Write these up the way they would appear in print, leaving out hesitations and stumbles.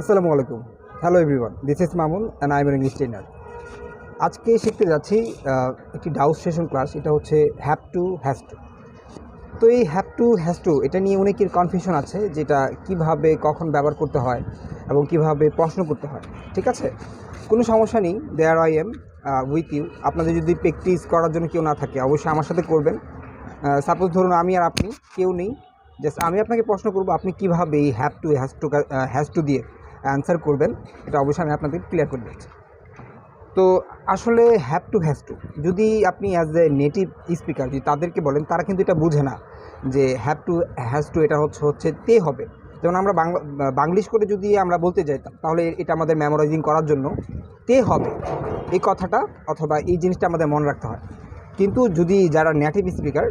আসসালামু আলাইকুম। Hello everyone, this is Mamun and I am English trainer. আজকে শিখতে যাচ্ছি একটি ডাউট সেশন ক্লাস। এটা হচ্ছে হ্যাভ টু হ্যাজ টু। তো এই হ্যাভ টু হ্যাজ টু এটা নিয়ে অনেকের কনফিউশন আছে, যেটা কিভাবে কখন ব্যবহার করতে হয় এবং কিভাবে প্রশ্ন করতে হয়। ঠিক আছে, কোনো সমস্যা নেই, there I am with you. আপনাদের যদি প্র্যাকটিস করার জন্য কেউ না থাকে অবশ্যই আমার সাথে করবেন। সাপোজ ধরুন আমি আর আপনি কেউ নেই, জাস্ট আমি আপনাকে প্রশ্ন করব, আপনি কীভাবে এই হ্যাজ টু দিয়ে অ্যান্সার করবেন, এটা অবশ্যই আমি আপনাদের ক্লিয়ার করে দিচ্ছি। তো আসলে হ্যাজ টু যদি আপনি অ্যাজ এ নেটিভ স্পিকার যদি তাদেরকে বলেন, তারা কিন্তু এটা বুঝে না যে হ্যাজ টু এটা হচ্ছে তে হবে। যেমন আমরা বাংলিশ করে যদি আমরা বলতে যাই, তাহলে এটা আমাদের মেমোরাইজিং করার জন্য তে হবে এই কথাটা, অথবা এই জিনিসটা আমাদের মনে রাখতে হয়। কিন্তু যদি যারা নেটিভ স্পিকার,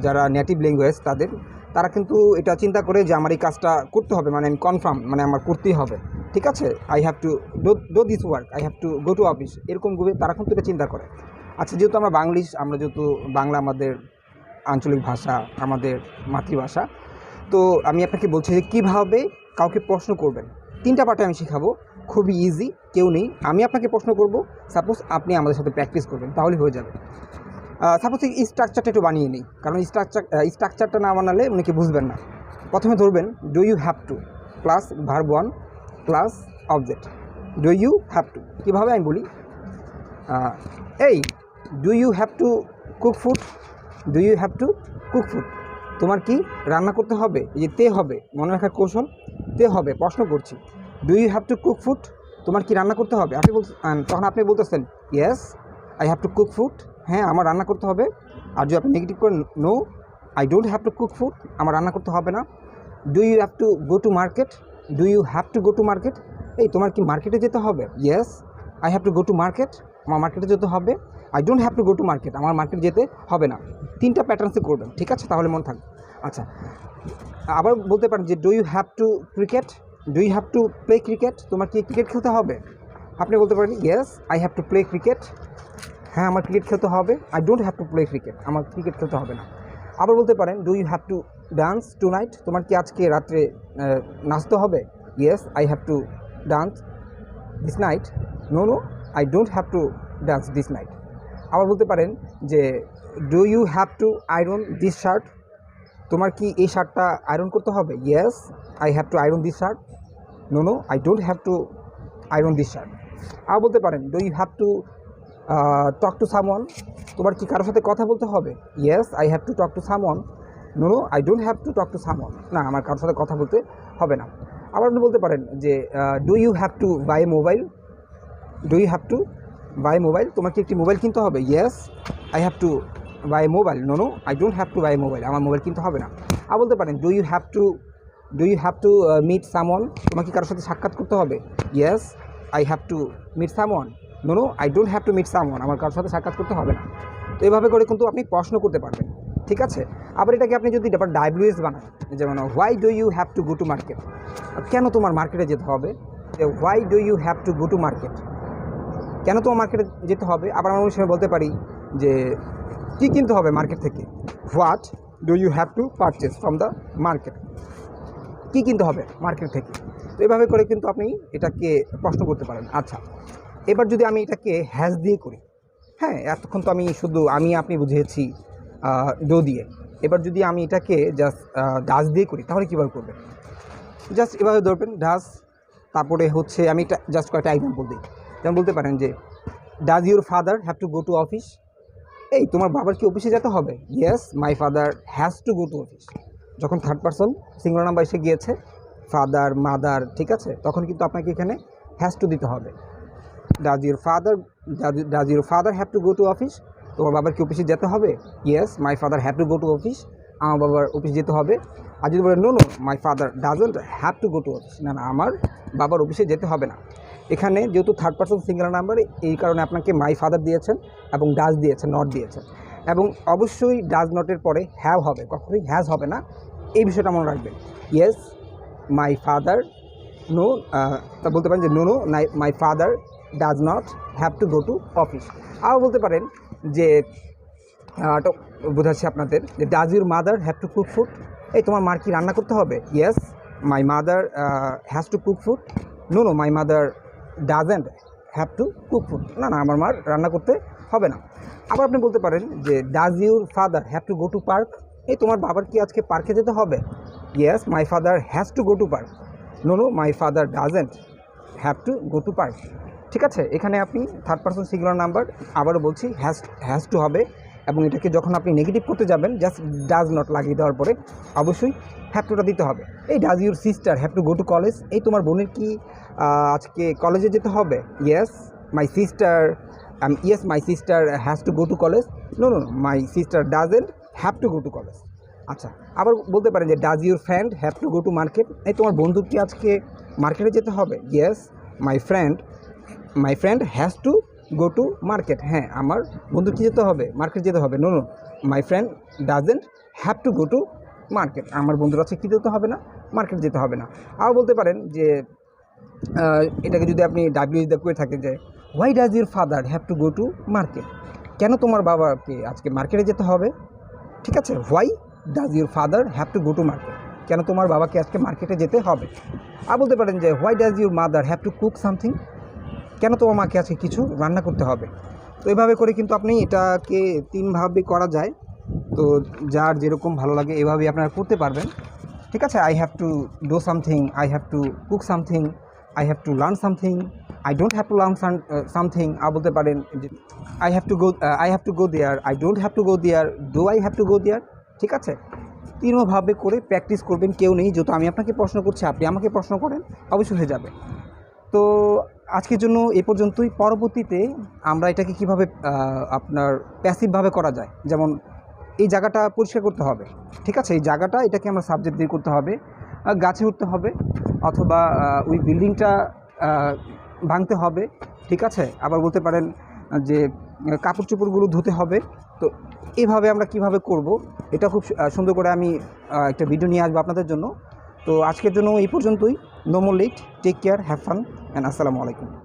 যারা নেটিভ ল্যাঙ্গুয়েজ তারা কিন্তু এটা চিন্তা করে যে আমার এই কাজটা করতে হবে, মানে আমি কনফার্ম, মানে আমার করতেই হবে। ঠিক আছে, I have to do this work, I have to go to office, এরকম তারা কিন্তু এটা চিন্তা করে। আচ্ছা, যেহেতু আমরা যেহেতু বাংলা আমাদের আঞ্চলিক ভাষা, আমাদের মাতৃভাষা, তো আমি আপনাকে বলছি যে কীভাবে কাউকে প্রশ্ন করবেন। 3টা পার্টে আমি শেখাবো, খুবই ইজি। কেউ নেই, আমি আপনাকে প্রশ্ন করব, সাপোজ আপনি আমাদের সাথে প্র্যাকটিস করবেন, তাহলে হয়ে যাবে। সাপোজ এই স্ট্রাকচারটা একটু বানিয়ে নিই, কারণ স্ট্রাকচারটা না বানালে অনেকে বুঝবেন না। প্রথমে ধরবেন do you have to plus verb 1 plus object. Do you have to কীভাবে আমি বলি, এই do you have to cook food, do you have to cook food, তোমার কি রান্না করতে হবে? এই যে তে হবে, মনে রাখার কৌশল, তে হবে, প্রশ্ন করছি। Do you have to cook food, তোমার কি রান্না করতে হবে? তখন আপনি বলতেছেন yes I have to cook food, হ্যাঁ আমার রান্না করতে হবে। আর যদি আপনি নেগেটিভ করেন, no I don't have to cook food, আমার রান্না করতে হবে না। Do you have to go to market, do you have to go to market, এই তোমার কি মার্কেটে যেতে হবে? Yes I have to go to market, আমার মার্কেটে যেতে হবে। I don't have to go to market, আমার মার্কেট যেতে হবে না। 3টা প্যাটার্নসে করবেন, ঠিক আছে? তাহলে মনে থাকবে। আচ্ছা, আবার বলতে পারেন যে do you have to cricket, do you have to play cricket, তোমার কি ক্রিকেট খেলতে হবে? আপনি বলতে পারেন yes I have to play cricket, হ্যাঁ আমার ক্রিকেট খেলতে হবে। I don't have to play cricket, আমার ক্রিকেট খেলতে হবে না। আবার বলতে পারেন do you have to dance tonight, তোমার কি আজকে রাত্রে নাচতে হবে? Yes I have to dance this night, no I don't have to dance this night. আবার বলতে পারেন যে do you have to iron this shirt, তোমার কি এই শার্টটা আয়রন করতে হবে? Yes I have to iron this shirt, no I don't have to iron this shirt. আবার বলতে পারেন do you have to talk to someone, তোমার কি কারোর সাথে কথা বলতে হবে? Yes I have to talk to someone, no I don't have to talk to someone, না আমার কারোর সাথে কথা বলতে হবে না। আবার আপনি বলতে পারেন যে do you have to buy mobile, do you have to buy mobile, তোমার কি একটি মোবাইল কিনতে হবে? Yes I have to buy mobile, no I don't have to buy mobile, আমার মোবাইল কিনতে হবে না। আর বলতে পারেন do you have to meet someone, তোমার কি কারোর সাথে সাক্ষাৎ করতে হবে? Yes I have to meet someone, no I don't have to meet someone, আমার কারোর সাথে সাক্ষাৎ করতে হবে না। তো এইভাবে করে কিন্তু আপনি প্রশ্ন করতে পারবেন, ঠিক আছে? আবার এটাকে আপনি যদি ডাব্লিউএস বানান, যেমন why do you have to go to market, কেন তোমার মার্কেটে যেতে হবে? Why do you have to go to market, কেন তোমার মার্কেটে যেতে হবে? আবার আমরা অনেক সময় বলতে পারি যে কী কিনতে হবে মার্কেট থেকে, what do you have to purchase from the market, কী কিনতে হবে মার্কেট থেকে। তো এভাবে করে কিন্তু আপনি এটাকে প্রশ্ন করতে পারেন। আচ্ছা, এবার যদি আমি এটাকে হ্যাজ দিয়ে করি, হ্যাঁ এতক্ষণ তো আমি শুধু আপনি বুঝিয়েছি ডো দিয়ে, এবার যদি আমি এটাকে জাস্ট ডাস দিয়ে করি, তাহলে কীভাবে করবেন? জাস্ট এভাবে ধরবেন ডাস, তারপরে হচ্ছে আমি এটা জাস্ট কয়েকটা এক্সাম্পল দিই। যেমন বলতে পারেন যে does your father have to go to office, এই তোমার বাবার কি অফিসে যেতে হবে? Yes my father has to go to office. যখন থার্ড পারসন সিঙ্গুলার নাম্বার এসে গিয়েছে, ফাদার মাদার, ঠিক আছে, তখন কিন্তু আপনাকে এখানে হ্যাজ টু দিতে হবে। Does your father have to go to office, তোমার বাবার কি অফিসে যেতে হবে? Yes my father have to go to office, আমার বাবার অফিস যেতে হবে। আর যদি বলে no my father doesn't have to go to office, না আমার বাবার অফিসে যেতে হবে না। এখানে যেহেতু থার্ড পারসন সিঙ্গুলার নাম্বার, এই কারণে আপনাকে মাই ফাদার দিয়েছেন এবং ডাজ দিয়েছেন, নট দিয়েছেন। এবং অবশ্যই ডাজ নটের পরে হ্যাভ হবে, কখনোই হ্যাজ হবে না, এই বিষয়টা মনে রাখবেন। ইয়েস মাই ফাদার, নো তা বলতে পারেন যে no my father does not have to go to office. আরও বলতে পারেন যে বোঝাচ্ছি আপনাদের যে does your mother have to cook food, এই তোমার মার কি রান্না করতে হবে? Yes my mother has to cook food, no no my mother doesn't have to cook food, না না আমার মার রান্না করতে হবে না। আবার আপনি বলতে পারেন যে does your father have to go to park, এই তোমার বাবার কি আজকে পার্কে যেতে হবে? Yes my father has to go to park. No no my father doesn't have to go to park. ঠিক আছে, এখানে আপনি থার্ড পারসন সিঙ্গুলার নাম্বার, আবারও বলছি হ্যাজ টু হবে, এবং এটাকে যখন আপনি নেগেটিভ করতে যাবেন জাস্ট ডাজ নট লাগিয়ে দেওয়ার পরে অবশ্যই হ্যাভ টুটা দিতে হবে। এই does your sister have to go to college, এই তোমার বোনের কি আজকে কলেজে যেতে হবে? Yes my sister has to go to college. No no my sister doesn't have to go to college. আচ্ছা, আবার বলতে পারেন যে does your friend have to go to market, এই তোমার বন্ধুর কি আজকে মার্কেটে যেতে হবে? Yes my friend has to go to market, হ্যাঁ আমার বন্ধুর কী যেতে হবে? মার্কেট যেতে হবে। No no my friend doesn't have to go to market, আমার বন্ধুর আছে কী যেতে হবে না? মার্কেট যেতে হবে না। আবার বলতে পারেন যে এটাকে যদি আপনি ডাব্লিউ দিয়ে করে থাকেন যে why does your father have to go to market, কেন তোমার বাবাকে আজকে মার্কেটে যেতে হবে? ঠিক আছে, why does your father have to go to market, কেন তোমার বাবাকে আজকে মার্কেটে যেতে হবে। আর বলতে পারেন যে why does your mother have to cook something, কেন তোমার মাকে আজকে কিছু রান্না করতে হবে। তো এভাবে করে কিন্তু আপনি এটাকে তিনভাবে করা যায়, তো যার যেরকম ভালো লাগে এভাবেই আপনারা করতে পারবেন। ঠিক আছে, I have to do something, I have to cook something, I have to learn something, I don't have to learn something. আর বলতে পারেন যে I have to go there, I don't have to go there, do I have to go there. ঠিক আছে, তিনভাবে করে practice করবেন, কেউ নেই, যেহেতু আমি আপনাকে প্রশ্ন করছি আপনি আমাকে প্রশ্ন করেন, অবশ্যই হয়ে যাবে। তো আজকের জন্য এই পর্যন্তই। পরবর্তীতে আমরা এটাকে কীভাবে আপনার প্যাসিভভাবে করা যায়, যেমন এই জায়গাটা পরিষ্কার করতে হবে। ঠিক আছে, এই জায়গাটা এটাকে আমরা সাবজেক্ট দিয়ে করতে হবে, গাছে উঠতে হবে, অথবা ওই বিল্ডিংটা ভাঙতে হবে। ঠিক আছে, আবার বলতে পারেন যে কাপড় চোপড়গুলো ধুতে হবে। তো এইভাবে আমরা কিভাবে করব, এটা খুব সুন্দর করে আমি একটা ভিডিও নিয়ে আসবো আপনাদের জন্য। তো আজকের জন্য এই পর্যন্তই। No more late, take care, have fun and আসসালামু আলাইকুম।